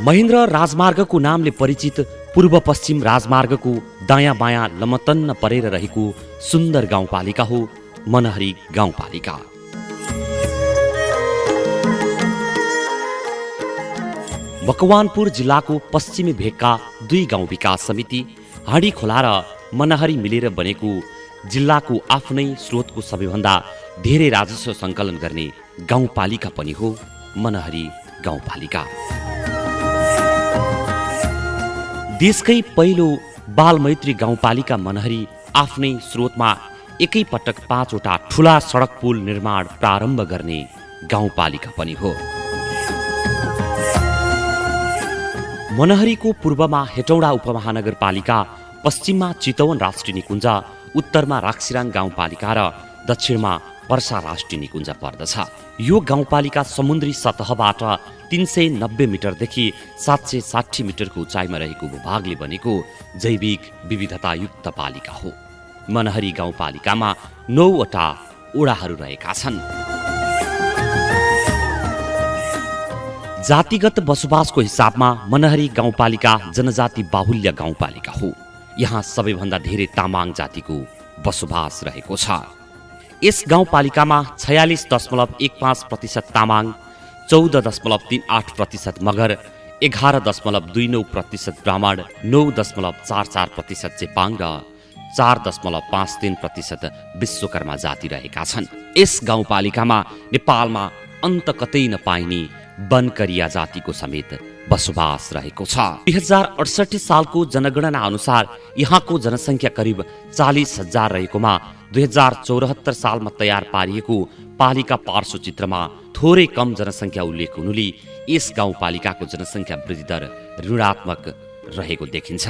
महेन्द्र राजमार्गको नामले परिचित पूर्व पश्चिम राजमार्गको दायाँ बायाँ लमतन्न परेर रहेको सुन्दर गाउँपालिका हो मनहरी गाउँपालिका। मकवानपुर जिल्लाको पश्चिमी भेगका दुई गाउँ विकास समिति हाँडी खोला र मनहरी मिलेर बनेको जिल्लाको आफ्नै स्रोतको सबैभन्दा धेरै राजस्व सङ्कलन गर्ने गाउँपालिका पनि हो मनहरी गाउँपालिका। देशकै पहिलो बालमैत्री गाउँपालिका मनहरी आफ्नै स्रोतमा एकैपटक 5 वटा ठूला सडक पुल निर्माण प्रारम्भ गर्ने गाउँपालिका पनि हो। मनहरीको पूर्वमा हेटौडा उपमहानगरपालिका, पश्चिममा चितवन राष्ट्रिय निकुञ्ज, उत्तरमा राक्सिराङ गाउँपालिका र दक्षिणमा पर्सा राष्ट्रिय निकुञ्ज पर्दछ। यो गाउँपालिका समुद्री सतहबाट 390 मिटरदेखि 760 मिटरको उचाइमा रहेको भूभागले बनेको जैविक विविधतायुक्त पालिका हो। मनहरी गाउँपालिकामा 9 वटा ओडाहरू रहेका छन्। जातिगत बसोबासको हिसाबमा मनहरी गाउँपालिका जनजाति बाहुल्य गाउँपालिका हो। यहाँ सबैभन्दा धेरै तामाङ जातिको बसोबास रहेको छ। यस गाउँपालिकामा 46.15% तामाङ, 14.38% मगर, 11.29% ब्राह्मण, 9.44% चेपाङ र 4.53% विश्वकर्मा जाति रहेका छन्। यस गाउँपालिकामा नेपालमा अन्त कतै नपाइने बनकरिया जातिको समेत बसोबास रहेको छ। 2068 सालको जनगणना अनुसार यहाँको जनसङ्ख्या करिब 40,000 रहेकोमा 2074 सालमा तयार पारिएको पालिका पार्श्वचित्रमा थोरै कम जनसङ्ख्या उल्लेख हुनुले यस गाउँपालिकाको जनसङ्ख्या वृद्धि दर ऋणात्मक रहेको देखिन्छ।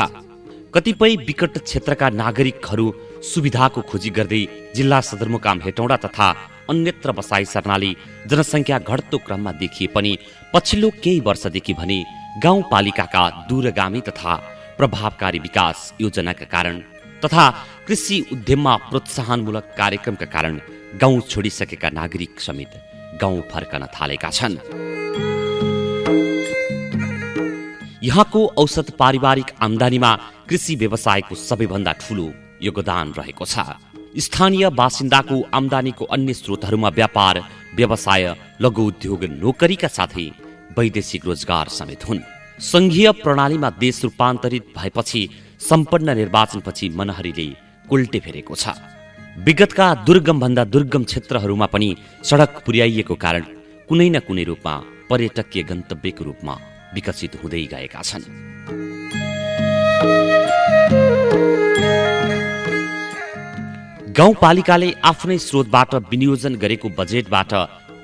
कतिपय विकट क्षेत्रका नागरिकहरू सुविधाको खोजी गर्दै जिल्ला सदरमुकाम हेटौडा तथा अन्यत्र बसाई सर्नाले जनसङ्ख्या घट्दो क्रममा देखिए पनि पछिल्लो केही वर्षदेखि भने गाउँपालिकाका दूरगामी तथा प्रभावकारी विकास योजनाका कारण तथा कृषि उद्यममा प्रोत्साहनमूलक कार्यक्रमका कारण गाउँ छोडिसकेका नागरिक समेत गाउँ फर्कन थालेका छन्। यहाँको औसत पारिवारिक आम्दानीमा कृषि व्यवसायको सबैभन्दा ठूलो योगदान रहेको छ। स्थानीय बासिन्दाको आम्दानीको अन्य स्रोतहरूमा व्यापार, व्यवसाय, लघु उद्योग, नोकरीका साथै वैदेशिक रोजगार समेत हुन्। संघीय प्रणालीमा देश रूपान्तरित भएपछि सम्पन्न निर्वाचनपछि मनहरीले उल्टे फेरेको छ। विगतका दुर्गमभन्दा दुर्गम क्षेत्रहरूमा पनि सडक पुर्याइएको कारण कुनै न कुनै रूपमा पर्यटकीय गन्तव्यको रूपमा विकसित हुँदै गएका छन्। गाउँपालिकाले आफ्नै स्रोतबाट विनियोजन गरेको बजेटबाट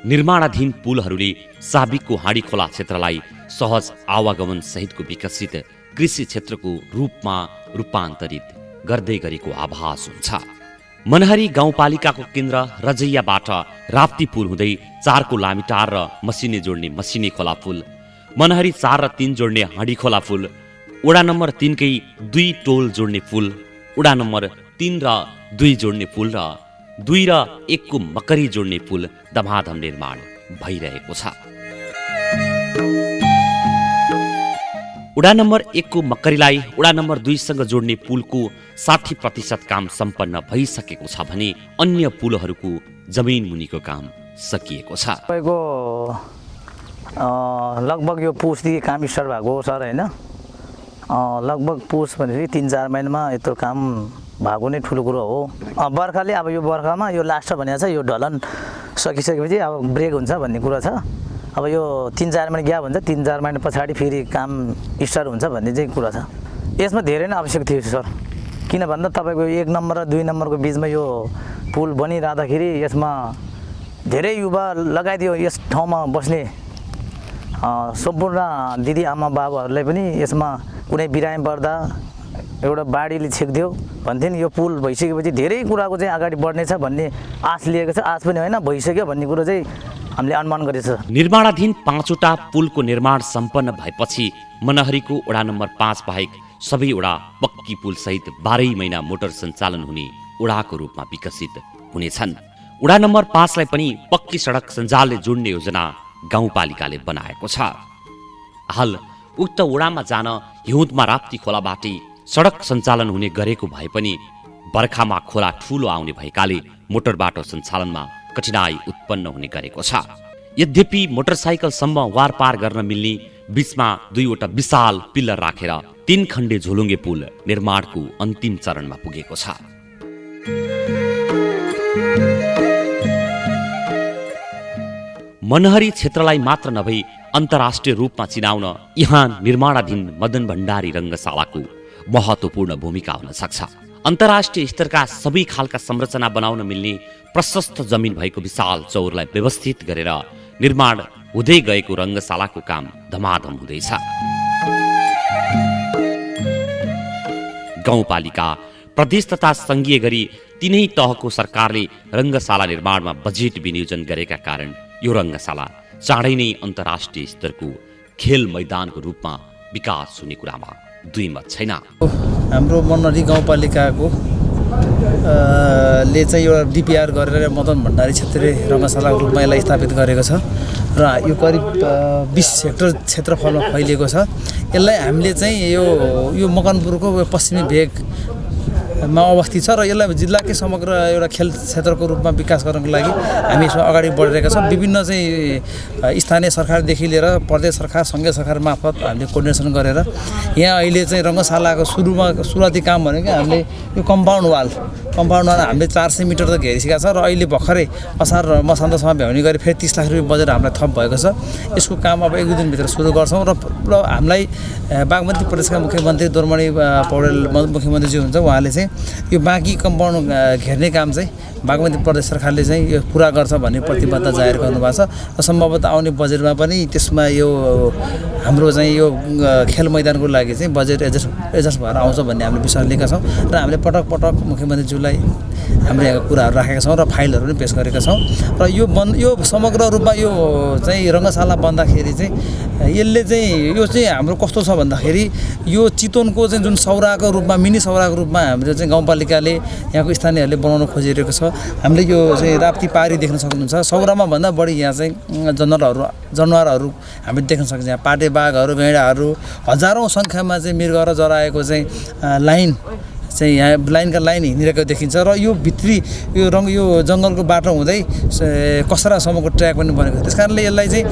निर्माणाधीन पुलहरूले साबिकको हाँडी खोला क्षेत्रलाई सहज आवागमन सहितको विकसित कृषि क्षेत्रको रूपमा रूपान्तरित गर्दै गरेको आभास हुन्छ। मनहरी गाउँपालिकाको केन्द्र रजैयाबाट राप्ती पुल हुँदै 4 को लामिटार र मसिने जोड्ने मसिने खोला पुल, मनहरी 4 र 3 जोड्ने हाँडी खोला पुल, वडा नम्बर 3 कै 2 टोल जोड्ने पुल, वडा नम्बर 3 र 2 जोड्ने पुल र 2 र 1 को मकरी जोड्ने पुल दमादम निर्माण भइरहेको छ। वडा नम्बर 1 को मकरीलाई वडा नम्बर 2 सँग जोड्ने पुलको 60% काम सम्पन्न भइसकेको छ भने अन्य पुलहरूको जमिन मुनिको काम सकिएको छ। लगभग यो पुसदेखि काम स्टार्ट भएको हो सर, होइन? लगभग पुस भनेपछि 3-4 महिनामा यत्रो काम भएको नै ठुलो कुरो हो। बर्खाले अब यो बर्खामा यो लास्ट भनेको छ, यो ढलन सकिसकेपछि अब ब्रेक हुन्छ भन्ने कुरा छ। अब यो 3-4 महिना ग्याप हुन्छ, 3-4 महिना पछाडि फेरि काम स्टार्ट हुन्छ भन्ने चाहिँ कुरा छ। यसमा धेरै नै आवश्यक थियो सर, किन भन्दा तपाईँको 1 नम्बर र 2 नम्बरको बिचमा यो पुल बनिरहँदाखेरि यसमा धेरै युवा लगाइदियो। यस ठाउँमा बस्ने सम्पूर्ण दिदी आमा बाबाहरूलाई पनि यसमा कुनै बिरामी पर्दा एउटा बाढीले छेक्दियो भन्थ्यो। यो पुल भइसकेपछि धेरै कुराको चाहिँ अगाडि बढ्नेछ भन्ने आश लिएको छ। आश पनि होइन, भइसक्यो भन्ने कुरो चाहिँ हामीले अनुमान गरेछ। निर्माणाधीन 5 वटा पुलको निर्माण सम्पन्न भएपछि मनहरीको वडा नम्बर 5 बाहेक सबै वडा पक्की पुल सहित 12 महिना मोटर सञ्चालन हुने वडाको रूपमा विकसित हुनेछन्। वडा नम्बर 5 लाई पनि पक्की सडक सञ्जालले जोड्ने योजना गाउँपालिकाले बनाएको छ। हाल उक्त वडामा जान हिउँदमा राप्ती खोलाबाटै सडक सञ्चालन हुने गरेको भए पनि बर्खामा खोला ठूलो आउने भएकाले मोटर बाटो सञ्चालनमा कठिनाई उत्पन्न हुने गरेको छ। यद्यपि मोटरसाइकलसम्म वारपार गर्न मिल्ने बीचमा 2वटा विशाल पिल्लर राखेर 3 खण्डे झोलुङ्गे पुल निर्माणको अन्तिम चरणमा पुगेको छ। मनहरी क्षेत्रलाई मात्र नभई अन्तर्राष्ट्रिय रूपमा चिनाउन यहाँ निर्माणाधीन मदन भण्डारी रङ्गशालाको महत्त्वपूर्ण भूमिका हुन सक्छ। अन्तर्राष्ट्रिय स्तरका सबै खालका संरचना बनाउन मिल्ने प्रशस्त जमिन भएको विशाल चौरलाई व्यवस्थित गरेर निर्माण हुँदै गएको रङ्गशालाको काम धमाधम हुँदैछ। गाउँपालिका, प्रदेश तथा सङ्घीय गरी तीनै तहको सरकारले रङ्गशाला निर्माणमा बजेट विनियोजन गरेका कारण यो रङ्गशाला चाँडै नै अन्तर्राष्ट्रिय स्तरको खेल मैदानको रूपमा विकास हुने कुरामा दुई मत छैन। हाम्रो मनहरी गाउँपालिकाको ले चाहिँ एउटा डिपिआर गरेर मदन भण्डारी क्षेत्रीय रङ्गशालाको रूपमा यसलाई स्थापित गरेको छ र यो करिब 20 हेक्टर क्षेत्रफलमा फैलिएको छ। यसलाई हामीले चाहिँ यो मकनपुरको पश्चिमी भेगमा अवस्थित छ र यसलाई जिल्लाकै समग्र एउटा खेल क्षेत्रको रूपमा विकास गर्नको लागि हामी यसमा अगाडि बढिरहेका छौँ। विभिन्न चाहिँ स्थानीय सरकारदेखि लिएर प्रदेश सरकार, सङ्घीय सरकार मार्फत हामीले कोर्डिनेसन गरेर यहाँ अहिले चाहिँ रङ्गशालाको सुरुवाती काम भनेको हामीले यो कम्पाउन्ड वाल हामीले 400 मिटर त घेरिसकेका छ र अहिले भर्खरै असार र मसान्तसम्म भ्याउने गरी फेरि 30 लाख रुपियाँ बजेट हामीलाई थप भएको छ। यसको काम अब 1-2 दिनभित्र सुरु गर्छौँ र हामीलाई बागमती प्रदेशका मुख्यमन्त्री दोर्मणी पौडेल मुख्यमन्त्रीज्यू हुन्छ, उहाँले चाहिँ यो बाँकी कम्पाउन्ड घेर्ने काम चाहिँ बागमती प्रदेश सरकारले चाहिँ यो पुरा गर्छ भन्ने प्रतिबद्धता जाहेर गर्नुभएको छ र सम्भवतः आउने बजेटमा पनि त्यसमा यो हाम्रो चाहिँ यो खेल मैदानको लागि चाहिँ बजेट एडजस्ट भएर आउँछ भन्ने हामीले विश्वास लिएका छौँ र हामीले पटक मुख्यमन्त्रीज्यूलाई हाम्रो यहाँको कुराहरू राखेका छौँ र फाइलहरू पनि पेश गरेका छौँ र यो समग्र रूपमा यो चाहिँ रङ्गशाला बन्दाखेरि चाहिँ यसले चाहिँ यो चाहिँ हाम्रो कस्तो छ भन्दाखेरि यो चितवनको चाहिँ जुन सौराको रूपमा मिनी सौराको रूपमा हाम्रो चाहिँ गाउँपालिकाले यहाँको स्थानीयहरूले बनाउन खोजिरहेको छ। हामीले यो चाहिँ राप्ती पारी देख्न सक्नुहुन्छ। सौरामा भन्दा बढी यहाँ चाहिँ जनावरहरू हामीले देख्न सकिन्छ। यहाँ पाटे बाघहरू, गैँडाहरू, हजारौँ सङ्ख्यामा चाहिँ मृग र जराएको चाहिँ लाइन चाहिँ यहाँ लाइन हिँडिरहेको देखिन्छ र यो भित्री यो जङ्गलको बाटो हुँदै कसरासम्मको ट्र्याक पनि बनेको छ। त्यस कारणले यसलाई चाहिँ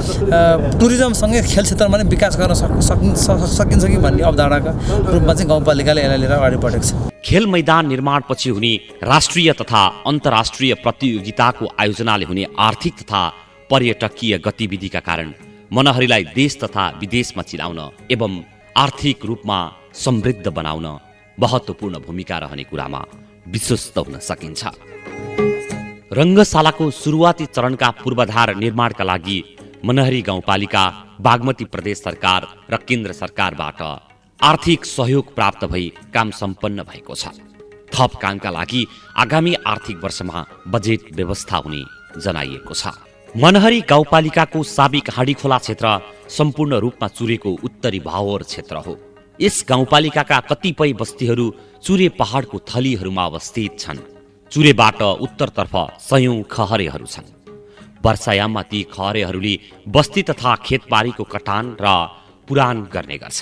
टुरिज्मसँगै खेल क्षेत्रमा पनि विकास गर्न सकिन्छ कि भन्ने अवधारणाका रूपमा चाहिँ गाउँपालिकाले यसलाई लिएर अगाडि बढेको छ। खेल मैदान निर्माणपछि हुने राष्ट्रिय तथा अन्तर्राष्ट्रिय प्रतियोगिताको आयोजनाले हुने आर्थिक तथा पर्यटकीय गतिविधिका कारण मनहरीलाई देश तथा विदेशमा चिनाउन एवं आर्थिक रूपमा समृद्ध बनाउन महत्त्वपूर्ण भूमिका रहने कुरामा विश्वस्त हुन सकिन्छ। रङ्गशालाको सुरुवाती चरणका पूर्वाधार निर्माणका लागि मनहरी गाउँपालिका, बागमती प्रदेश सरकार र केन्द्र सरकारबाट आर्थिक सहयोग प्राप्त भई काम सम्पन्न भएको छ। थप कामका लागि आगामी आर्थिक वर्षमा बजेट व्यवस्था हुने जनाइएको छ। मनहरी गाउँपालिकाको साबिक हाँडीखोला क्षेत्र सम्पूर्ण रूपमा चुरेको उत्तरी भावर क्षेत्र हो। यस गाउँपालिकाका कतिपय बस्तीहरू चुरे पहाडको थलीहरूमा अवस्थित छन्। चुरेबाट उत्तरतर्फ सयौं खहरेहरू छन्। वर्षायाममा ती खहरेहरूले बस्ती तथा खेतबारीको कटान र पुरान गर्ने गर्छ।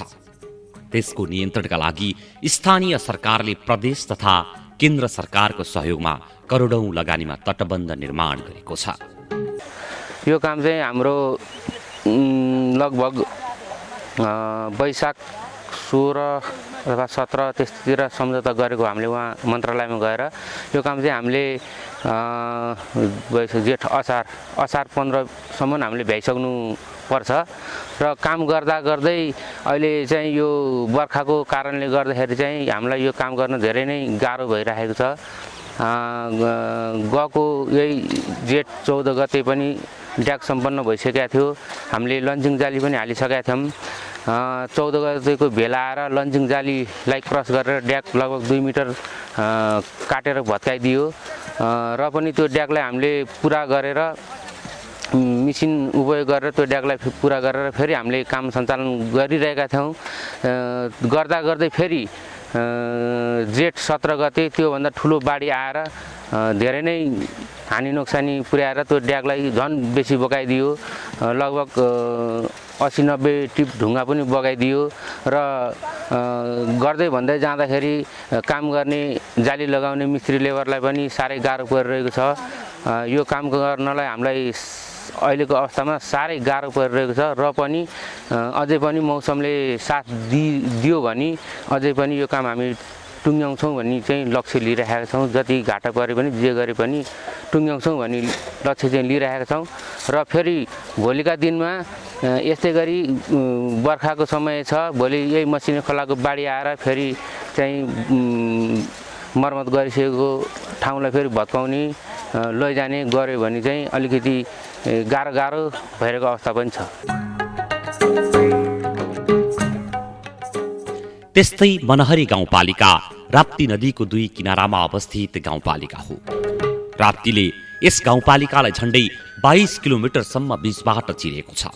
त्यसको नियन्त्रणका लागि स्थानीय सरकारले प्रदेश तथा केन्द्र सरकारको सहयोगमा करोडौं लगानीमा तटबन्ध निर्माण गरेको छ। यो काम चाहिँ हाम्रो लगभग वैशाख 16 अथवा 17 त्यस्तोतिर सम्झौता गरेको हामीले उहाँ मन्त्रालयमा गएर यो काम चाहिँ हामीले जेठ असार 15सम्म हामीले भ्याइसक्नु पर्छ र काम गर्दै अहिले चाहिँ यो बर्खाको कारणले गर्दाखेरि चाहिँ हामीलाई यो काम गर्न धेरै नै गाह्रो भइरहेको छ। गएको यही जेठ 14 गते पनि ड्याग सम्पन्न भइसकेका थियो। हामीले लन्चिङ जाली पनि हालिसकेका थियौँ। 14 गतेको भेला आएर लन्चिङ जालीलाई क्रस गरेर ड्याग लगभग 2 मिटर काटेर भत्काइदियो र पनि त्यो ड्यागलाई हामीले पुरा गरेर मिसिन उपयोग गरेर त्यो ड्यागलाई पुरा गरेर फेरि हामीले काम सञ्चालन गरिरहेका थियौँ। गर्दै फेरि जेठ 17 गते त्योभन्दा ठुलो बाढी आएर धेरै नै हानि नोक्सानी पुर्याएर त्यो ड्यागलाई झन् बेसी बोकाइदियो। लगभग 80-90 टिप ढुङ्गा पनि बगाइदियो र गर्दै भन्दै जाँदाखेरि काम गर्ने जाली लगाउने मिस्त्री लेबरलाई पनि साह्रै गाह्रो परिरहेको छ। यो काम गर्नलाई हामीलाई अहिलेको अवस्थामा साह्रै गाह्रो परिरहेको छ र पनि अझै पनि मौसमले साथ दियो भने अझै पनि यो काम हामी टुङ्ग्याउँछौँ भन्ने चाहिँ लक्ष्य लिइरहेका छौँ। जति घाटा परे पनि जे गरे पनि टुङ्ग्याउँछौँ भन्ने लक्ष्य चाहिँ लिइरहेका छौँ। र फेरि भोलिका दिनमा यस्तै गरी बर्खाको समय छ, भोलि यही मसिने खोलाको बाढी आएर फेरि चाहिँ मर्मत गरिसकेको ठाउँलाई फेरि भत्काउने लैजाने गऱ्यो भने चाहिँ अलिकति गाह्रो भइरहेको अवस्था पनि छ। त्यस्तै मनहरी गाउँपालिका राप्ती नदीको 2 किनारामा अवस्थित गाउँपालिका हो। राप्तीले यस गाउँपालिकालाई झण्डै 22 किलोमिटरसम्म बीचबाट चिरेको छ।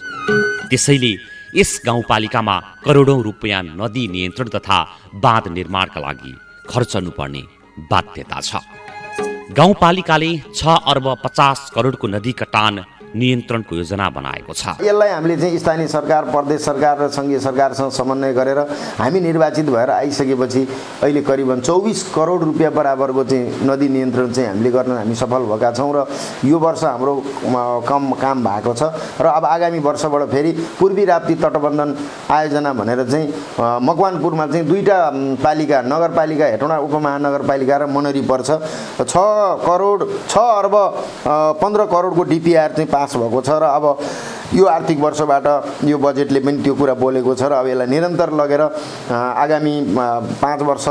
त्यसैले यस गाउँपालिकामा करोडौं रुपैयाँ नदी नियन्त्रण तथा बाँध निर्माणका लागि खर्चनुपर्ने बाध्यता छ। गाउँपालिकाले 6 अर्ब 50 करोडको नदी कटान नियन्त्रणको योजना बनाएको छ। यसलाई हामीले चाहिँ स्थानीय सरकार, प्रदेश सरकार र सङ्घीय सरकारसँग समन्वय गरेर हामी निर्वाचित भएर आइसकेपछि अहिले करिबन 24 करोड रुपियाँ बराबरको चाहिँ नदी नियन्त्रण चाहिँ हामीले गर्न हामी सफल भएका छौँ र यो वर्ष हाम्रो काम भएको छ र अब आगामी वर्षबाट फेरि पूर्वी राप्ती तटबन्धन आयोजना भनेर चाहिँ मकवानपुरमा चाहिँ 2टा पालिका, नगरपालिका हेटौँडा उपमहानगरपालिका र मनहरी पर्छ। 6 अर्ब 15 करोडको डिपिआर चाहिँ पास भएको छ र अब यो आर्थिक वर्षबाट यो बजेटले पनि त्यो कुरा बोलेको छ र अब यसलाई निरन्तर लगेर आगामी 5 वर्ष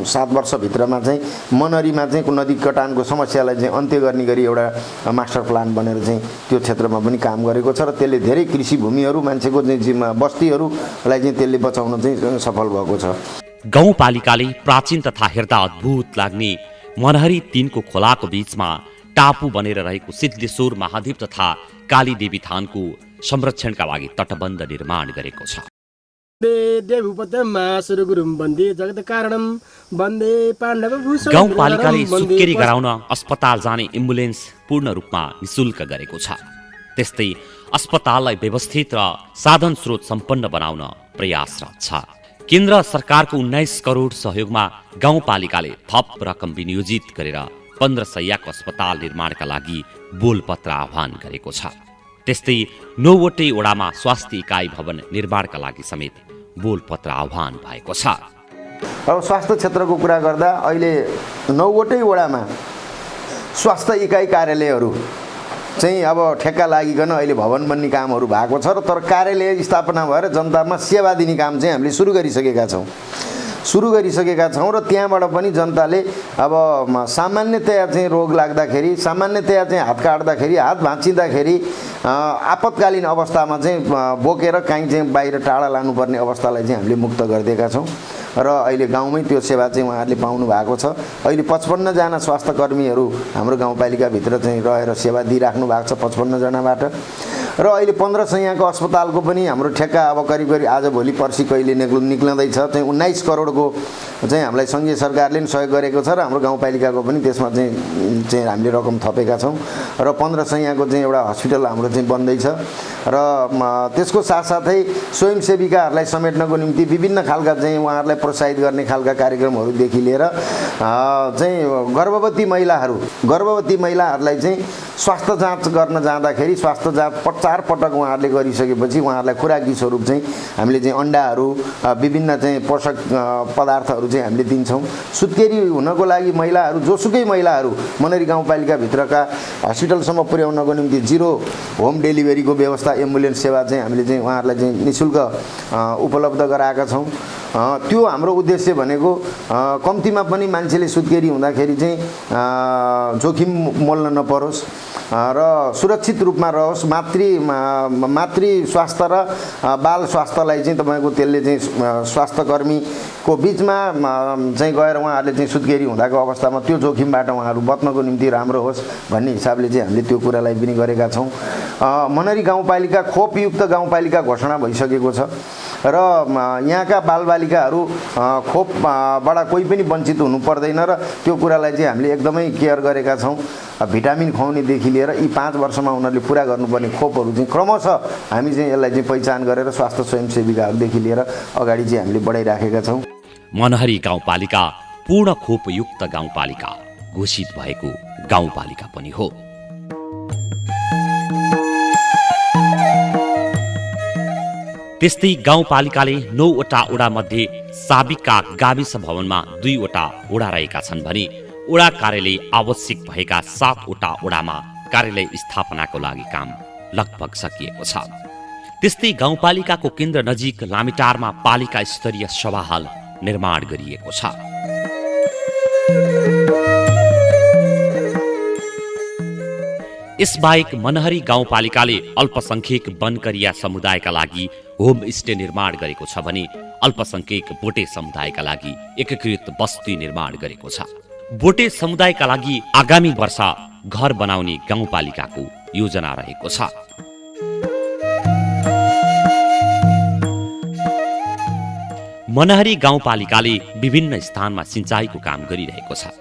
7 वर्षभित्रमा चाहिँ मनहरीमा चाहिँ नदी कटानको समस्यालाई चाहिँ अन्त्य गर्ने गरी एउटा मास्टर प्लान बनेर चाहिँ त्यो क्षेत्रमा पनि काम गरेको छ र त्यसले धेरै कृषि भूमिहरू, मान्छेको चाहिँ बस्तीहरूलाई चाहिँ त्यसले बचाउन चाहिँ सफल भएको छ। गाउँपालिकाले प्राचीन तथा हेर्दा अद्भुत लाग्ने मनहरी 3 को खोलाको बीचमा टापु बनेर रहेको सिद्धेश्वर महादेव तथा कालीदेवी थानको संरक्षणका लागि तटबन्ध निर्माण गरेको छ। गाउँपालिकाले सुत्केरी गराउन अस्पताल जाने एम्बुलेन्स पूर्ण रूपमा निशुल्क गरेको छ। त्यस्तै अस्पताललाई व्यवस्थित र साधन स्रोत सम्पन्न बनाउन प्रयासरत छ। केन्द्र सरकारको 19 करोड सहयोगमा गाउँपालिकाले थप रकम विनियोजित गरेर 15 शय्याको अस्पताल निर्माणका लागि बोलपत्र आह्वान गरेको छ। त्यस्तै 9वटै वडामा स्वास्थ्य इकाइ भवन निर्माणका लागि समेत बोलपत्र आह्वान भएको छ। अब स्वास्थ्य क्षेत्रको कुरा गर्दा अहिले 9वटै वडामा स्वास्थ्य इकाइ कार्यालयहरू चाहिँ अब ठेक्का लागिकन अहिले भवन बन्ने कामहरू भएको छ र तर कार्यालय स्थापना भएर जनतामा सेवा दिने काम चाहिँ हामीले सुरु गरिसकेका छौँ र त्यहाँबाट पनि जनताले अब सामान्यतया चाहिँ रोग लाग्दाखेरि, सामान्यतया चाहिँ हात काट्दाखेरि, हात भाँचिँदाखेरि आपतकालीन अवस्थामा चाहिँ बोकेर काहीँ चाहिँ बाहिर टाढा लानुपर्ने अवस्थालाई चाहिँ हामीले मुक्त गरिदिएका छौँ र अहिले गाउँमै त्यो सेवा चाहिँ उहाँहरूले पाउनु भएको छ। अहिले 55 जना स्वास्थ्य कर्मीहरू हाम्रो गाउँपालिकाभित्र चाहिँ रहेर सेवा दिइराख्नु भएको छ 55 जनाबाट र अहिले 15 शय्याको अस्पतालको पनि हाम्रो ठेक्का अब करिब आज भोलि पर्सि कहिले निक्लँदैछ। चाहिँ 19 करोडको चाहिँ हामीलाई सङ्घीय सरकारले पनि सहयोग गरेको छ र हाम्रो गाउँपालिकाको पनि त्यसमा चाहिँ हामीले रकम थपेका छौँ र 15 शय्याको चाहिँ एउटा हस्पिटल हाम्रो चाहिँ बन्दैछ र त्यसको साथसाथै स्वयंसेविकाहरूलाई समेट्नको निम्ति विभिन्न खालका चाहिँ उहाँहरूलाई प्रोत्साहित गर्ने खालका कार्यक्रमहरूदेखि लिएर चाहिँ गर्भवती महिलाहरूलाई चाहिँ स्वास्थ्य जाँच गर्न जाँदाखेरि स्वास्थ्य जाँच 4 पटक उहाँहरूले गरिसकेपछि उहाँहरूलाई खुराकी स्वरूप चाहिँ हामीले चाहिँ अन्डाहरू, विभिन्न चाहिँ पोषक पदार्थहरू चाहिँ हामीले दिन्छौँ। सुत्केरी हुनको लागि महिलाहरू, जोसुकै महिलाहरू मनहरी गाउँपालिकाभित्रका हस्पिटलसम्म पुर्याउनको निम्ति 0 होम डेलिभरीको व्यवस्था, एम्बुलेन्स सेवा चाहिँ हामीले चाहिँ उहाँहरूलाई चाहिँ निःशुल्क उपलब्ध गराएका छौँ। त्यो हाम्रो उद्देश्य भनेको कम्तीमा पनि मान्छेले सुत्केरी हुँदाखेरि चाहिँ जोखिम मोल्न नपरोस् र सुरक्षित रूपमा रहोस्। मातृ स्वास्थ्य र बाल स्वास्थ्यलाई चाहिँ तपाईँको त्यसले चाहिँ स्वास्थ्यकर्मीको बिचमा चाहिँ गएर उहाँहरूले चाहिँ सुत्केरी हुँदाको अवस्थामा त्यो जोखिमबाट उहाँहरू बच्नको निम्ति राम्रो होस् भन्ने हिसाबले चाहिँ हामीले त्यो कुरालाई पनि गरेका छौँ। मनहरी गाउँपालिका खोपयुक्त गाउँपालिका घोषणा भइसकेको छ र यहाँका बालबालिकाहरू खोपबाट कोही पनि वञ्चित हुनु पर्दैन र त्यो कुरालाई चाहिँ हामीले एकदमै केयर गरेका छौँ। भिटामिन खुवाउनेदेखि लिएर यी 5 वर्षमा उनीहरूले पुरा गर्नुपर्ने खोपहरू चाहिँ क्रमशः हामी चाहिँ यसलाई चाहिँ पहिचान गरेर स्वास्थ्य स्वयंसेविकाहरूदेखि लिएर अगाडि चाहिँ हामीले बढाइराखेका छौँ। मनहरी गाउँपालिका पूर्ण खोपयुक्त गाउँपालिका घोषित भएको गाउँपालिका पनि हो। त्यस्तै गाउँपालिकाले 9वटा वडा मध्ये साबिकका गाविस भवनमा 2वटा वडा रहेका छन् भने वडा कार्यालय आवश्यक भएका 7वटा वडामा कार्यालय स्थापनाको लागि काम लगभग सकिएको छ। त्यस्तै गाउँपालिकाको केन्द्र नजिक लामिटारमा पालिका स्तरीय सभा हल निर्माण गरिएको छ। यसबाहेक मनहरी गाउँपालिकाले अल्पसंख्यक वनकरिया समुदायका लागि होमस्टे निर्माण गरेको छ भने अल्पसंख्यक बोटे समुदायका लागि एकीकृत बस्ती निर्माण गरेको छ। बोटे समुदायका लागि आगामी वर्ष घर बनाउने गाउँपालिकाको योजना रहेको छ। मनहरी गाउँपालिकाले विभिन्न स्थानमा सिंचाईको काम गरिरहेको छ।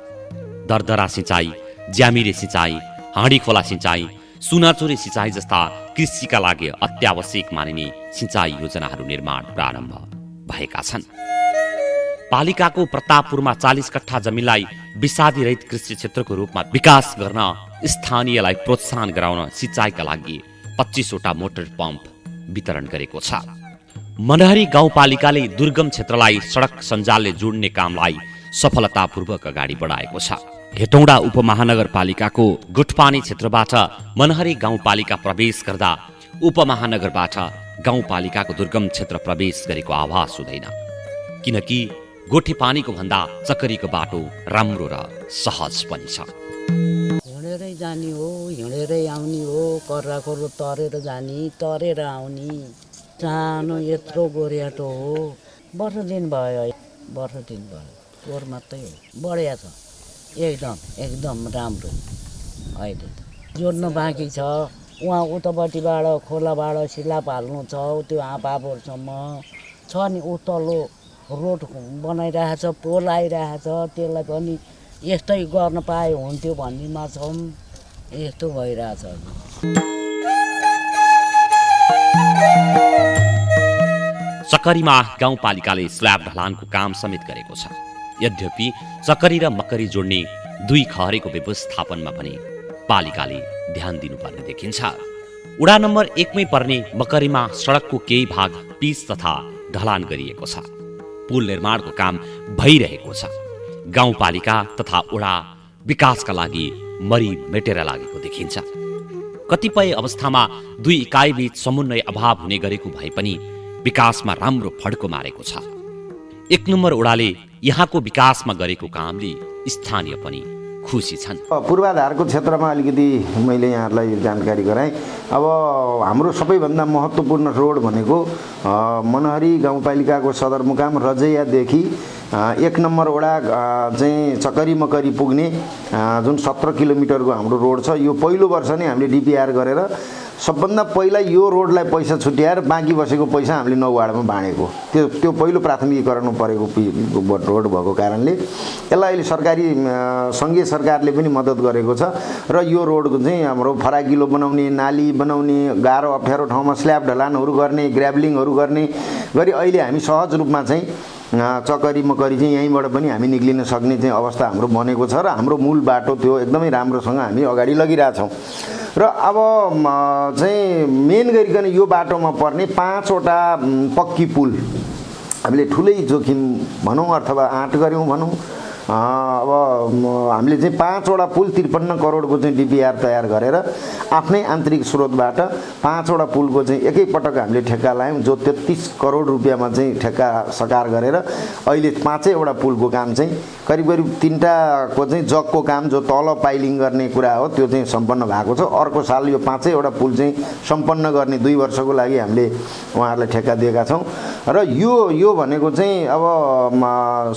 दरदरा सिंचाई, ज्यामिरे सिंचाई, हाँडी खोला सिंचाई, सुनाचोरे सिंचाई जस्ता कृषिका लागि अत्यावश्यक मानिने सिंचाई योजनाहरू निर्माण प्रारम्भ भएका छन्। पालिकाको प्रतापपुरमा 40 कट्ठा जमिनलाई विषादी रहित कृषि क्षेत्रको रूपमा विकास गर्न स्थानीयलाई प्रोत्साहन गराउन सिंचाईका लागि 25वटा मोटर पम्प वितरण गरेको छ। मनहरी गाउँपालिकाले दुर्गम क्षेत्रलाई सडक सञ्जालले जोड्ने कामलाई सफलतापूर्वक अगाडि बढाएको छ। हेटौँडा उपमहानगरपालिकाको गुटपानी क्षेत्रबाट मनहरी गाउँपालिका प्रवेश गर्दा उपमहानगरबाट गाउँपालिकाको दुर्गम क्षेत्र प्रवेश गरेको आभास हुँदैन, किनकि गोठेपानीको भन्दा चकरीको बाटो राम्रो र सहज पनि छ। हिँडेरै जाने हो, हिँडेरै आउने हो, कर्राखोरो तरेर जाने, तरेर आउने। सानो यत्रो गोरियाटो हो। वर्ष दिन भयो, पोहोर मात्रै हो, बढिया छ एकदम राम्रो। अहिले जोड्न बाँकी छ। उहाँ उतापट्टिबाट खोलाबाट सिलाप हाल्नु छ, त्यो आँपापोरसम्म छ नि। तल्लो रोड बनाइरहेछ, पोल आइरहेछ, त्यसलाई पनि यस्तै गर्न पाए हुन्थ्यो भन्नेमा छौँ। यस्तो भइरहेछ। चकरीमा गाउँपालिकाले स्ल्याब ढलानको काम समेत गरेको छ। यद्यपि चकरी र मकरी जोड्ने 2 खहरेको व्यवस्थापनमा पनि पालिकाले ध्यान दिनुपर्ने देखिन्छ। वडा नम्बर 1 मै पर्ने मकरीमा सडकको केही भाग पिच तथा ढलान गरिएको छ। पुल निर्माणको काम भइरहेको छ। गाउँपालिका तथा वडा विकासका लागि मरी मेटेर लागेको देखिन्छ। कतिपय अवस्थामा 2 इकाइ बीच समन्वय अभाव हुने गरेको भए पनि विकासमा राम्रो फड्को मारेको छ। 1 नम्बर वडाले यहाँको विकासमा गरेको कामले स्थानीय पनि खुसी छन्। पूर्वाधारको क्षेत्रमा अलिकति मैले यहाँहरूलाई जानकारी गराएँ। अब हाम्रो सबैभन्दा महत्त्वपूर्ण रोड भनेको मनहरी गाउँपालिकाको सदरमुकाम रजैयादेखि 1 नम्बर वडा चाहिँ चकरी मकरी पुग्ने जुन 17 किलोमिटरको हाम्रो रोड छ। यो पहिलो वर्ष नै हामीले डिपिआर गरेर सबभन्दा पहिला यो रोडलाई पैसा छुट्याएर बाँकी बसेको पैसा हामीले 9 वार्डमा बाँडेको। त्यो पहिलो प्राथमिकीकरण परेको रोड भएको कारणले यसलाई अहिले सरकारी सङ्घीय सरकारले पनि मद्दत गरेको छ। र यो रोडको चाहिँ हाम्रो फराकिलो बनाउने, नाली बनाउने, गाह्रो अप्ठ्यारो ठाउँमा स्ल्याब ढलानहरू गर्ने, ग्राभलिङहरू गर्ने गरी अहिले हामी सहज रूपमा चाहिँ चकरी मकरी चाहिँ यहीँबाट पनि हामी निक्लिन सक्ने चाहिँ अवस्था हाम्रो बनेको छ। र हाम्रो मूल बाटो त्यो एकदमै राम्रोसँग हामी अगाडि लगिरहेछौँ। र अब चाहिँ मेन गरिकन यो बाटोमा पर्ने 5वटा पक्की पुल हामीले ठुलै जोखिम भनौँ अथवा आँट गऱ्यौँ भनौँ। अब हामीले चाहिँ 5वटा पुल 53 करोडको चाहिँ डिपिआर तयार गरेर आफ्नै आन्तरिक स्रोतबाट 5वटा पुलको चाहिँ एकैपटक हामीले ठेक्का लायौँ, जो 33 करोड रुपियाँमा चाहिँ ठेक्का सकार गरेर अहिले 5वटा पुलको काम चाहिँ करिब 3टाको चाहिँ जगको काम जो तल पाइलिङ गर्ने कुरा हो त्यो चाहिँ सम्पन्न भएको छ। अर्को साल यो 5वटा पुल चाहिँ सम्पन्न गर्ने 2 वर्षको लागि हामीले उहाँहरूलाई ठेक्का दिएका छौँ। र यो भनेको चाहिँ अब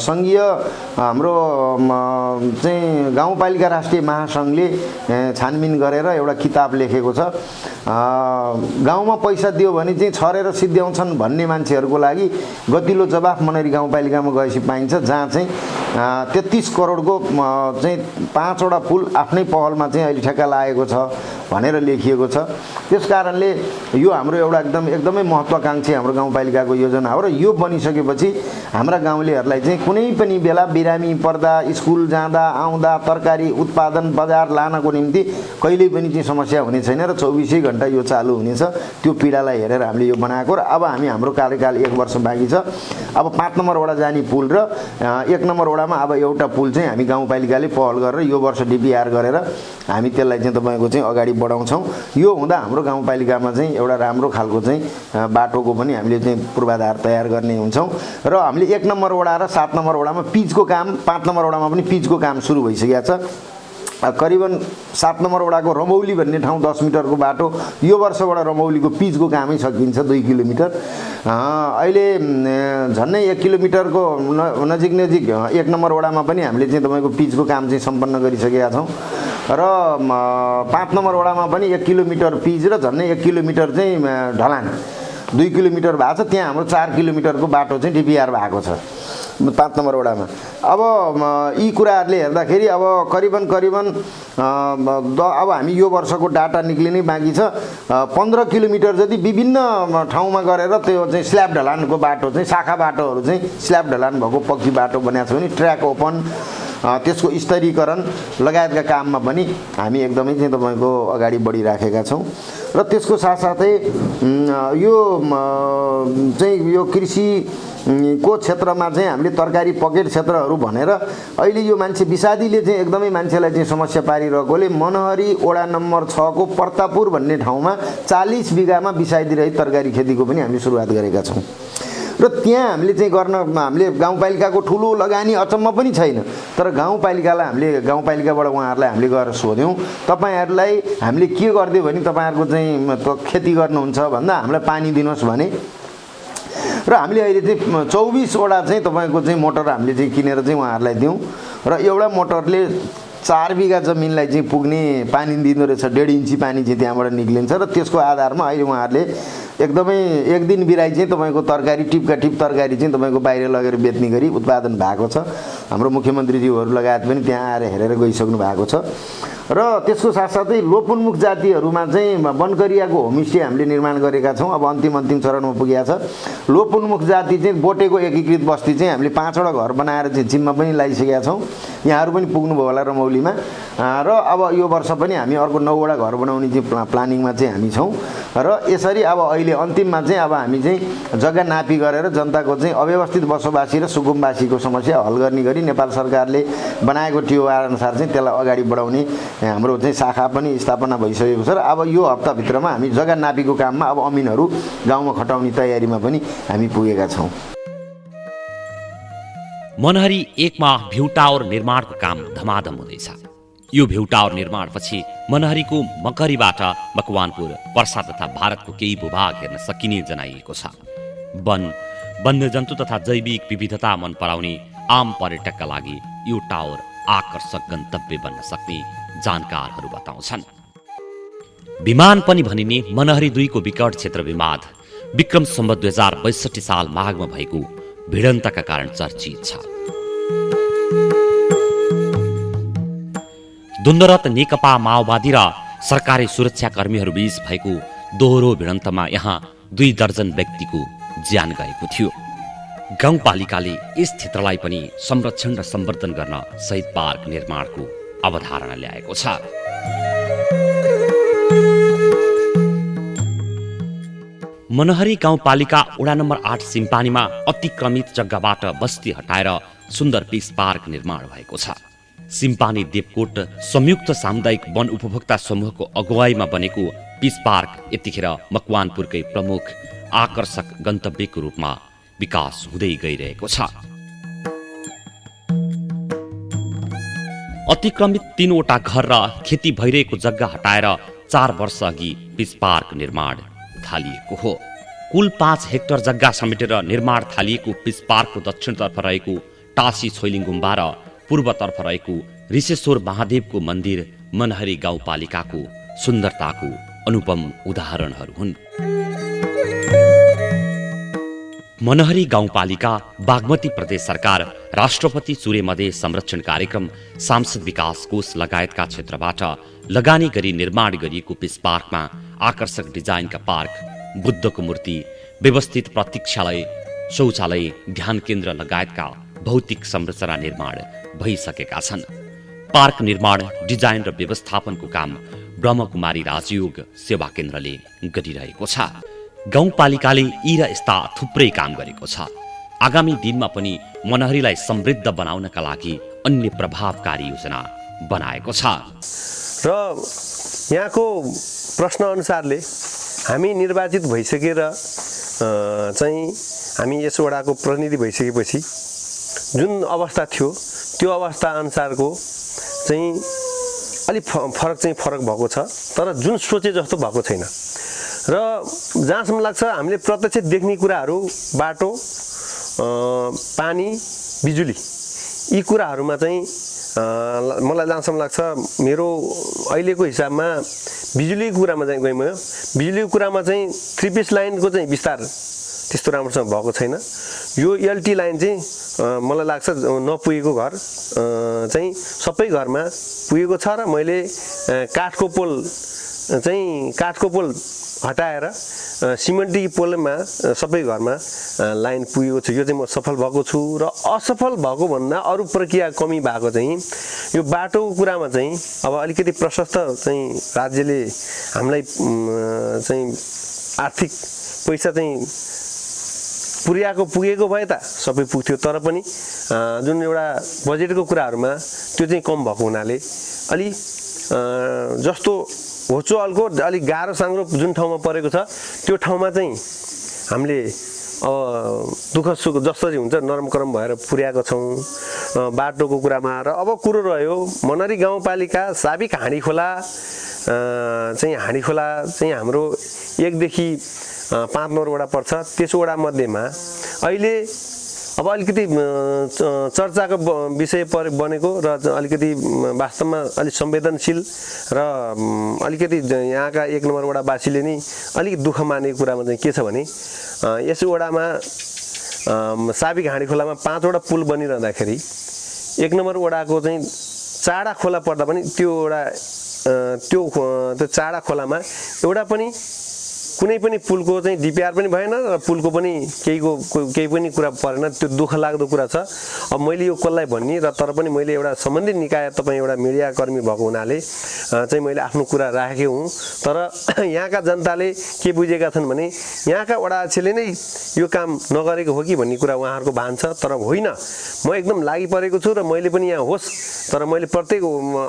सङ्घीय हाम्रो चाहिँ गाउँपालिका राष्ट्रिय महासङ्घले छानबिन गरेर एउटा किताब लेखेको छ। गाउँमा पैसा दियो भने चाहिँ छरेर सिद्ध्याउँछन् भन्ने मान्छेहरूको लागि गतिलो जवाफ मनहरी गाउँपालिकामा गएपछि पाइन्छ, जहाँ चाहिँ 33 करोडको चाहिँ 5वटा पुल आफ्नै पहलमा चाहिँ अहिले ठेक्का लागेको छ भनेर लेखिएको छ। त्यस कारणले यो हाम्रो एउटा एकदमै महत्त्वाकांक्षी हाम्रो गाउँपालिकाको योजना हो र यो बनिसकेपछि हाम्रा गाउँलेहरूलाई चाहिँ कुनै पनि बेला बिरामी पर्दा, स्कुल जाँदा आउँदा, तरकारी उत्पादन बजार लानको निम्ति कहिल्यै पनि चाहिँ समस्या हुने छैन र 24 घण्टा यो चालु हुनेछ। त्यो पीडालाई हेरेर हामीले यो बनाएको र अब हाम्रो कार्यकाल 1 वर्ष बाँकी छ। अब 5 नम्बर वडा जाने पुल र 1 नम्बर वडामा अब एउटा पुल चाहिँ हामी गाउँपालिकाले पहल गरेर यो वर्ष डिपिआर गरेर हामी त्यसलाई चाहिँ तपाईँको चाहिँ अगाडि बढाउँछौँ। यो हुँदा हाम्रो गाउँपालिकामा चाहिँ एउटा राम्रो खालको चाहिँ बाटोको पनि हामीले चाहिँ पूर्वाधार तयार गर्ने हुन्छौँ र हामीले 1 नम्बर वडा र 7 नम्बर वडामा पिचको काम, 5 नम्बर वडामा पनि पिचको काम सुरु भइसकेको छ। करिबन 7 नम्बर वडाको रमौली भन्ने ठाउँ 10 मिटरको बाटो यो वर्षबाट रमौलीको पिचको कामै सकिन्छ 2 किलोमिटर। अहिले झन्नै 1 किलोमिटरको नजिक 1 नम्बर वडामा पनि हामीले चाहिँ तपाईँको पिचको काम चाहिँ सम्पन्न गरिसकेका छौँ र 5 नम्बर वडामा पनि 1 किलोमिटर पिच र झन्नै 1 किलोमिटर चाहिँ ढलान 2 किलोमिटर भएको छ। त्यहाँ हाम्रो 4 किलोमिटरको बाटो चाहिँ डिपिआर भएको छ 5 नम्बर वडामा। अब यी कुराहरूले हेर्दाखेरि अब करिबन अब हामी यो वर्षको डाटा निक्लिनै बाँकी छ। 15 किलोमिटर जति विभिन्न ठाउँमा गरेर त्यो चाहिँ स्ल्याब ढलानको बाटो चाहिँ शाखा बाटोहरू चाहिँ स्ल्याब ढलान भएको पक्की बाटो बनाएको छ भने ट्र्याक ओपन त्यसको स्तरीकरण लगायतका काममा पनि हामी एकदमै चाहिँ तपाईँको अगाडि बढिराखेका छौँ र त्यसको साथसाथै यो चाहिँ यो कृषि को क्षेत्रमा चाहिँ हामीले तरकारी पकेट क्षेत्रहरू भनेर अहिले यो मान्छे विषादीले चाहिँ एकदमै मान्छेलाई चाहिँ समस्या पारिरहेकोले मनहरी वडा नम्बर 6 को पर्तापुर भन्ने ठाउँमा 40 बिघामा विषादी रहित तरकारी खेतीको पनि हामीले सुरुवात गरेका छौँ र त्यहाँ हामीले चाहिँ हामीले गाउँपालिकाको ठुलो लगानी अचम्म पनि छैन। तर गाउँपालिकालाई हामीले गाउँपालिकाबाट उहाँहरूलाई हामीले गएर सोध्यौँ तपाईँहरूलाई हामीले के गरिदियो भने तपाईँहरूको चाहिँ खेती गर्नुहुन्छ भन्दा हामीलाई पानी दिनुहोस् भने र हामीले अहिले चाहिँ 24 वटा चाहिँ तपाईँको चाहिँ मोटर हामीले चाहिँ किनेर चाहिँ उहाँहरूलाई दिउँ र एउटा मोटरले 4 बिघा जमिनलाई चाहिँ पुग्ने पानी दिँदो रहेछ। 1.5 इन्ची पानी चाहिँ त्यहाँबाट निक्लिन्छ र त्यसको आधारमा अहिले उहाँहरूले एकदमै एक दिन बिराई चाहिँ तपाईँको तरकारी टिपका टिप तरकारी चाहिँ तपाईँको बाहिर लगेर बेच्ने गरी उत्पादन भएको छ। हाम्रो मुख्यमन्त्रीज्यूहरू लगायत पनि त्यहाँ आएर हेरेर गइसक्नु भएको छ र त्यसको साथसाथै लोपोन्मुख जातिहरूमा चाहिँ बनकरियाको होमस्टे हामीले निर्माण गरेका छौँ। अब अन्तिम चरणमा पुगेको छ। लोपोन्मुख जाति चाहिँ बोटेको एकीकृत बस्ती चाहिँ हामीले 5वटा घर बनाएर चाहिँ जिम्मा पनि लगाइसकेका छौँ। यहाँहरू पनि पुग्नुभयो होला रमौलीमा र अब यो वर्ष पनि हामी अर्को 9वटा घर बनाउने चाहिँ प्लानिङमा चाहिँ हामी छौँ र यसरी अब अहिले अन्तिममा चाहिँ अब हामी चाहिँ जग्गा नापी गरेर जनताको चाहिँ अव्यवस्थित बसोबासी र सुकुम्बासीको समस्या हल गर्ने गरी नेपाल सरकारले बनाएको टिओआर अनुसार चाहिँ त्यसलाई अगाडि बढाउने हाम्रो चाहिँ शाखा पनि स्थापना भइसकेको छ र अब यो हप्ताभित्रमा हामी जग्गा नापीको काममा अब अमिनहरू गाउँमा खटाउने तयारीमा पनि हामी पुगेका छौँ। मनहरी 1 मा भ्यू टावर निर्माणको काम धमाधम हुँदैछ। यो भ्यू टावर निर्माणपछि मनहरीको मकरीबाट मकवानपुर, पर्सा तथा भारतको केही भूभाग हेर्न सकिने जनाइएको छ। वन्यजन्तु तथा जैविक विविधता मन पराउने आम पर्यटकका लागि यो टावर आकर्षक गन्तव्य बन्न सक्ने जानकारहरू बताउँछन्। विमान पनि भनिने मनहरी 2 को विकट क्षेत्र विवाद विक्रम सम्वत 2062 साल माघमा भएको भिडन्तका कारण चर्चित छ। द्वन्द्वरत नेकपा माओवादी र सरकारी सुरक्षाकर्मीहरू बीच भएको दोहोरो भिडन्तमा यहाँ 2 दर्जन व्यक्तिको ज्यान गएको थियो। गाउँपालिकाले यस क्षेत्रलाई पनि संरक्षण र सम्वर्धन गर्न शहीद पार्क निर्माणको अवधारणा ल्याएको छ। मनहरी गाउँपालिका वडा नम्बर 8 सिम्पानीमा अतिक्रमित जग्गाबाट बस्ती हटाएर सुन्दर पिस पार्क निर्माण भएको छ। सिम्पानी देवकोट संयुक्त सामुदायिक वन उपभोक्ता समूहको अगुवाईमा बनेको पिस पार्क यतिखेर मकवानपुरकै प्रमुख आकर्षक गन्तव्यको रूपमा विकास हुँदै गइरहेको छ। अतिक्रमित 3वटा घर र खेती भइरहेको जग्गा हटाएर 4 वर्ष अघि पिस पार्क निर्माण थालिएको हो। कुल 5 हेक्टर जग्गा समेटेर निर्माण थालिएको पिस पार्कको दक्षिणतर्फ रहेको टासी छोइलिङ गुम्बा र पूर्वतर्फ रहेको ऋषेश्वर महादेवको मन्दिर मनहरी गाउँपालिकाको सुन्दरताको अनुपम उदाहरणहरू हुन्। मनहरी गाउँपालिका बागमती प्रदेश सरकार, राष्ट्रपति सूर्यमधे संरक्षण कार्यक्रम, सांसद विकास कोष लगायतका क्षेत्रबाट लगानी गरी निर्माण गरिएको पिस पार्कमा आकर्षक डिजाइनका पार्क, बुद्धको मूर्ति, व्यवस्थित प्रतीक्षालय, शौचालय, ध्यान केन्द्र लगायतका भौतिक संरचना निर्माण भइसकेका छन्। पार्क निर्माण, डिजाइन र व्यवस्थापनको काम ब्रह्मकुमारी राजयोग सेवा केन्द्रले गरिरहेको छ। गाउँपालिकाले यी र यस्ता थुप्रै काम गरेको छ। आगामी दिनमा पनि मनहरीलाई समृद्ध बनाउनका लागि अन्य प्रभावकारी योजना बनाएको छ। र यहाँको प्रश्न अनुसारले हामी निर्वाचित भइसकेर चाहिँ हामी यस वडाको प्रतिनिधि भइसकेपछि जुन अवस्था थियो त्यो अवस्था अनुसारको चाहिँ अलिक फरक भएको छ, तर जुन सोचे जस्तो भएको छैन। र जहाँसम्म लाग्छ हामीले प्रत्यक्ष देख्ने कुराहरू बाटो, पानी, बिजुली यी कुराहरूमा चाहिँ मलाई जहाँसम्म लाग्छ मेरो अहिलेको हिसाबमा बिजुलीको कुरामा चाहिँ गएँ म। बिजुलीको कुरामा चाहिँ 3 पिस लाइनको चाहिँ विस्तार त्यस्तो राम्रोसँग भएको छैन। यो एलटी लाइन चाहिँ मलाई लाग्छ नपुगेको घर चाहिँ सबै घरमा पुगेको छ। र मैले काठको पोल हटाएर सिमेन्टी पोलमा सबै घरमा लाइन पुगेको छ। यो चाहिँ म सफल भएको छु। र असफल भएको भन्दा अरू प्रक्रिया कमी भएको चाहिँ यो बाटोको कुरामा चाहिँ अब अलिकति प्रशस्त चाहिँ राज्यले हामीलाई चाहिँ आर्थिक पैसा चाहिँ पुगेको भए त सबै पुग्थ्यो, तर पनि जुन एउटा बजेटको कुराहरूमा त्यो चाहिँ कम भएको हुनाले अलि जस्तो होचोअल्को अलिक गाह्रो साङ्ग्रो जुन ठाउँमा परेको छ त्यो ठाउँमा चाहिँ हामीले दुःख सुख जसरी हुन्छ नरम करम भएर पुर्याएको छौँ बाटोको कुरामा। र अब कुरो रह्यो मनहरी गाउँपालिका साबिक हाँडीखोला चाहिँ हाम्रो 1 देखि 5 नम्बर वडा पर्छ। त्यसो वडा मध्येमा अहिले अब अलिकति चर्चाको विषय बनेको र अलिकति वास्तवमा अलिक संवेदनशील र अलिकति यहाँका 1 नम्बर वडावासीले नै अलिक दुःख मानेको कुरामा चाहिँ के छ भने यस वडामा साबिक हाँडीखोलामा 5 वटा पुल बनिरहँदाखेरि 1 नम्बर वडाको चाहिँ चाडा खोला पर्दा पनि त्यो चाडा खोलामा एउटा पनि कुनै पनि पुलको चाहिँ डिपिआर पनि भएन र पुलको पनि केही पनि कुरा परेन। त्यो दुःख लाग्दो कुरा छ। अब मैले यो कसलाई भन्ने र तर पनि मैले एउटा सम्बन्धित निकाय तपाईँ एउटा मिडिया कर्मी भएको हुनाले चाहिँ मैले आफ्नो कुरा राखेको हुँ। तर यहाँका जनताले के बुझेका छन् भने यहाँका वडा अध्यक्षले नै यो काम नगरेको हो कि भन्ने कुरा उहाँहरूको भान छ। तर होइन, म एकदम लागि परेको छु र मैले पनि यहाँ होस्, तर मैले प्रत्येक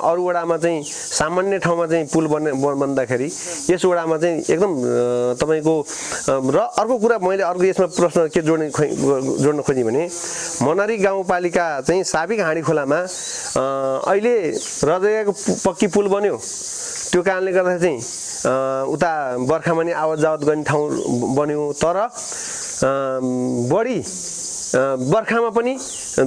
अरू वडामा चाहिँ सामान्य ठाउँमा चाहिँ पुल बन्दाखेरि यस वडामा चाहिँ एकदम तपाईको र अर्को कुरा मैले अर्को यसमा प्रश्न के जोड्न खोजेँ भने मनहरी गाउँपालिका चाहिँ साबिक हाँडीखोलामा अहिले रजगाको पक्की पुल बन्यो। त्यो कारणले गर्दा चाहिँ उता बर्खामा नि आवत जावत गर्ने ठाउँ बन्यो। तर बढी बर्खामा पनि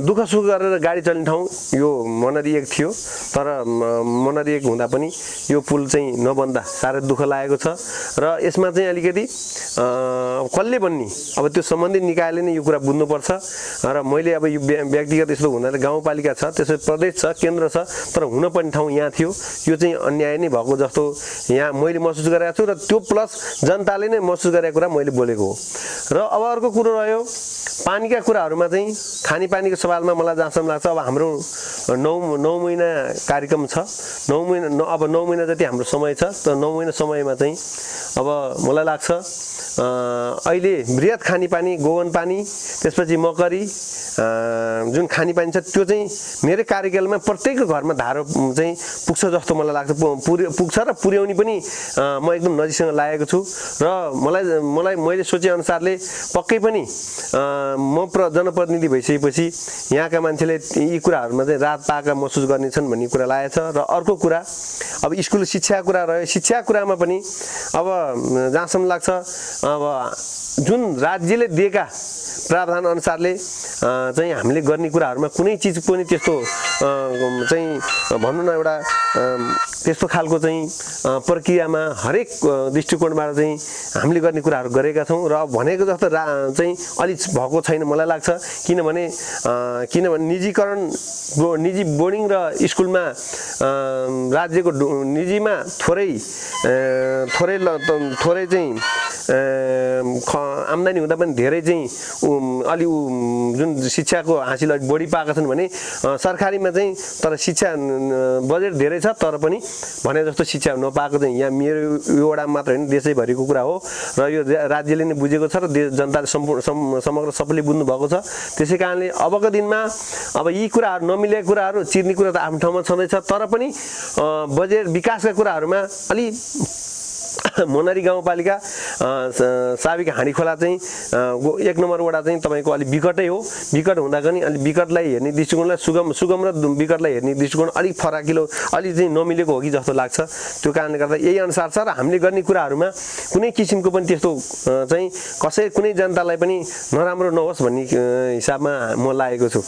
दुःख सुख गरेर गाडी चल्ने ठाउँ यो मनहरी 1 थियो। तर मनहरी 1 हुँदा पनि यो पुल चाहिँ नबन्दा साह्रै दुःख लागेको छ। र यसमा चाहिँ अलिकति कसले बन्ने अब त्यो सम्बन्धित निकायले नै यो कुरा बुझ्नुपर्छ। र मैले अब यो व्यक्तिगत यस्तो हुँदैन, गाउँपालिका छ, त्यसै प्रदेश छ, केन्द्र छ, तर हुनुपर्ने ठाउँ यहाँ थियो। यो चाहिँ अन्याय नै भएको जस्तो यहाँ मैले महसुस गरेको छु र त्यो प्लस जनताले नै महसुस गरेको कुरा मैले बोलेको हो। र अब अर्को कुरो रह्यो पानीका कुराहरूमा चाहिँ खानेपानीको सवालमा मलाई जहाँसम्म लाग्छ अब हाम्रो 9 महिना कार्यक्रम छ। 9 महिना जति हाम्रो समय छ। त 9 महिना समयमा चाहिँ अब मलाई लाग्छ अहिले बृहत खानेपानी गोवन पानी त्यसपछि मकरी जुन खानेपानी छ त्यो चाहिँ मेरो कार्यकालमा प्रत्येक घरमा धारो चाहिँ पुग्छ जस्तो मलाई लाग्छ। पुग्छ र पुर्याउने पनि म एकदम नजिकसँग लागेको छु। र मैले सोचे अनुसारले पक्कै पनि म जनप्रतिनिधि भइसकेपछि यहाँका मान्छेले यी कुराहरूमा चाहिँ राहत पाएका महसुस गर्नेछन् भन्ने कुरा लागेको छ। र अर्को कुरा अब स्कुल शिक्षा कुरा रह्यो, शिक्षा कुरामा पनि अब जहाँसम्म लाग्छ अब जुन राज्यले दिएका प्रावधान अनुसारले चाहिँ हामीले गर्ने कुराहरूमा कुनै चिज पनि त्यस्तो चाहिँ भनौँ न एउटा त्यस्तो खालको चाहिँ प्रक्रियामा हरेक दृष्टिकोणबाट चाहिँ हामीले गर्ने कुराहरू गरेका छौँ र भनेको जस्तो चाहिँ अलिक भएको छैन मलाई लाग्छ। किनभने निजीकरण निजी बोर्डिङ र स्कुलमा राज्यको निजीमा थोरै चाहिँ आम्दानी हुँदा पनि धेरै चाहिँ अलि जुन शिक्षाको हासिल अलिक बढी पाएका छन् भने सरकारीमा चाहिँ तर शिक्षा बजेट धेरै छ तर पनि भने जस्तो शिक्षा नपाएको चाहिँ यहाँ मेरो यो वडा मात्र होइन देशैभरिको कुरा हो र यो राज्यले नै बुझेको छ र जनताले समग्र सबैले बुझ्नु भएको छ। त्यसै कारणले अबको दिनमा अब यी कुराहरू नमिलेका कुराहरू चिर्ने कुरा त आफ्नो ठाउँमा छँदैछ तर पनि बजेट विकासका कुराहरूमा अलि मोनारी गाउँपालिका साबिक हाँडीखोला चाहिँ 1 नम्बर वडा चाहिँ तपाईँको अलिक विकटै हो। विकट हुँदा पनि अलिक विकटलाई हेर्ने दृष्टिकोणलाई सुगम र विकटलाई हेर्ने दृष्टिकोण अलिक फराकिलो अलि चाहिँ नमिलेको हो कि जस्तो लाग्छ। त्यो कारणले गर्दा यही अनुसार छ र हामीले गर्ने कुराहरूमा कुनै किसिमको पनि त्यस्तो चाहिँ कुनै जनतालाई पनि नराम्रो नहोस् भन्ने हिसाबमा म लागेको छु।